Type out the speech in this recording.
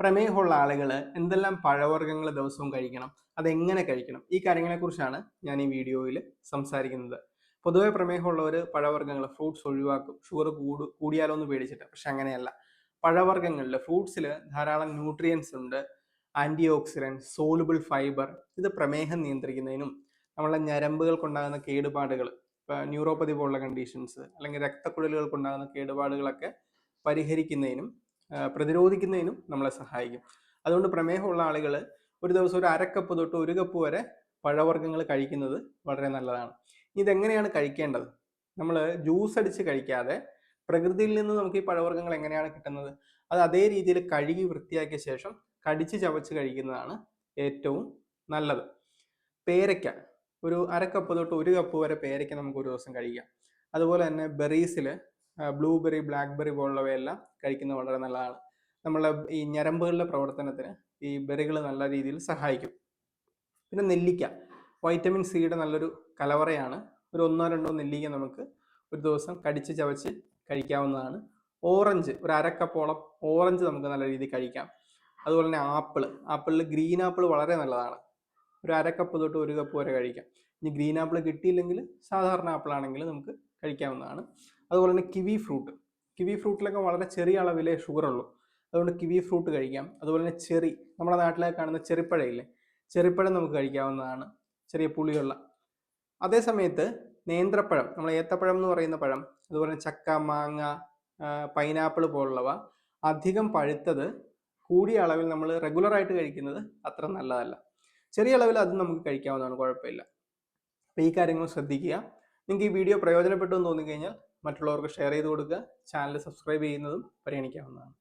പ്രമേഹമുള്ള ആളുകൾ എന്തെല്ലാം പഴവർഗ്ഗങ്ങൾ ദിവസവും കഴിക്കണം, അതെങ്ങനെ കഴിക്കണം, ഈ കാര്യങ്ങളെക്കുറിച്ചാണ് ഞാൻ ഈ വീഡിയോയിൽ സംസാരിക്കുന്നത്. പൊതുവെ പ്രമേഹമുള്ളവർ പഴവർഗ്ഗങ്ങൾ ഫ്രൂട്ട്സ് ഒഴിവാക്കും, ഷുഗർ കൂടിയാലോ എന്ന് പേടിച്ചിട്ട്. പക്ഷെ അങ്ങനെയല്ല. പഴവർഗ്ഗങ്ങളിൽ ഫ്രൂട്ട്സിൽ ധാരാളം ന്യൂട്രിയൻസ് ഉണ്ട്, ആന്റി ഓക്സിഡൻറ്റ്, സോലുബിൾ ഫൈബർ. ഇത് പ്രമേഹം നിയന്ത്രിക്കുന്നതിനും നമ്മളെ ഞരമ്പുകൾക്കുണ്ടാകുന്ന കേടുപാടുകൾ, ഇപ്പോൾ ന്യൂറോപ്പതി പോലുള്ള കണ്ടീഷൻസ് അല്ലെങ്കിൽ രക്തക്കുഴലുകൾക്കുണ്ടാകുന്ന കേടുപാടുകളൊക്കെ പരിഹരിക്കുന്നതിനും പ്രതിരോധിക്കുന്നതിനും നമ്മളെ സഹായിക്കും. അതുകൊണ്ട് പ്രമേഹമുള്ള ആളുകൾ ഒരു ദിവസം ഒരു അരക്കപ്പ് തൊട്ട് ഒരു കപ്പ് വരെ പഴവർഗ്ഗങ്ങൾ കഴിക്കുന്നത് വളരെ നല്ലതാണ്. ഇതെങ്ങനെയാണ് കഴിക്കേണ്ടത്? നമ്മൾ ജ്യൂസ് അടിച്ച് കഴിക്കാതെ പ്രകൃതിയിൽ നിന്ന് നമുക്ക് ഈ പഴവർഗ്ഗങ്ങൾ എങ്ങനെയാണ് കിട്ടുന്നത്, അത് അതേ രീതിയിൽ കഴുകി വൃത്തിയാക്കിയ ശേഷം കടിച്ച് ചവച്ച് കഴിക്കുന്നതാണ് ഏറ്റവും നല്ലത്. പേരയ്ക്ക ഒരു അരക്കപ്പ് തൊട്ട് ഒരു കപ്പ് വരെ പേരയ്ക്ക നമുക്ക് ഒരു ദിവസം കഴിക്കാം. അതുപോലെ തന്നെ ബെറീസിൽ ബ്ലൂബെറി, ബ്ലാക്ക്ബെറി പോലുള്ളവയെല്ലാം കഴിക്കുന്നത് വളരെ നല്ലതാണ്. നമ്മളെ ഈ ഞരമ്പുകളുടെ പ്രവർത്തനത്തിന് ഈ ബെറികൾ നല്ല രീതിയിൽ സഹായിക്കും. പിന്നെ നെല്ലിക്ക, വൈറ്റമിൻ സിയുടെ നല്ലൊരു കലവറയാണ്. ഒരു 1-2 നെല്ലിക്ക നമുക്ക് ഒരു ദിവസം കടിച്ച് ചവച്ച് കഴിക്കാവുന്നതാണ്. ഓറഞ്ച്, ഒരു അരക്കപ്പോളം ഓറഞ്ച് നമുക്ക് നല്ല രീതിയിൽ കഴിക്കാം. അതുപോലെ തന്നെ ആപ്പിളിൽ ഗ്രീൻ ആപ്പിൾ വളരെ നല്ലതാണ്. ഒരു അരക്കപ്പ് തൊട്ട് ഒരു കപ്പ് വരെ കഴിക്കാം. ഇനി ഗ്രീൻ ആപ്പിൾ കിട്ടിയില്ലെങ്കിൽ സാധാരണ ആപ്പിൾ ആണെങ്കിൽ നമുക്ക് കഴിക്കാവുന്നതാണ്. അതുപോലെ തന്നെ കിവി ഫ്രൂട്ടിലൊക്കെ വളരെ ചെറിയ അളവിലേ ഷുഗർ ഉള്ളൂ. അതുകൊണ്ട് കിവി ഫ്രൂട്ട് കഴിക്കാം. അതുപോലെ തന്നെ ചെറി, നമ്മുടെ നാട്ടിലേക്ക് കാണുന്ന ചെറിപ്പഴം ഇല്ലേ, ചെറിപ്പഴം നമുക്ക് കഴിക്കാവുന്നതാണ്, ചെറിയ പുളിയുള്ള. അതേ സമയത്ത് നേന്ത്രപ്പഴം, നമ്മൾ ഏത്തപ്പഴം എന്ന് പറയുന്ന പഴം, അതുപോലെ ചക്ക, മാങ്ങ, പൈനാപ്പിൾ പോലുള്ളവ അധികം പഴുത്തത് കൂടിയ അളവിൽ നമ്മൾ റെഗുലറായിട്ട് കഴിക്കുന്നത് അത്ര നല്ലതല്ല. ചെറിയ അളവിൽ അത് നമുക്ക് കഴിക്കാവുന്നതാണ്, കുഴപ്പമില്ല. അപ്പോൾ ഈ കാര്യങ്ങൾ ശ്രദ്ധിക്കുക. നിങ്ങൾക്ക് ഈ വീഡിയോ പ്രയോജനപ്പെട്ടു എന്ന് തോന്നിക്കഴിഞ്ഞാൽ മറ്റുള്ളവർക്ക് ഷെയർ ചെയ്ത് കൊടുക്കുക. ചാനൽ സബ്സ്ക്രൈബ് ചെയ്യുന്നതും പരിഗണിക്കാവുന്നതാണ്.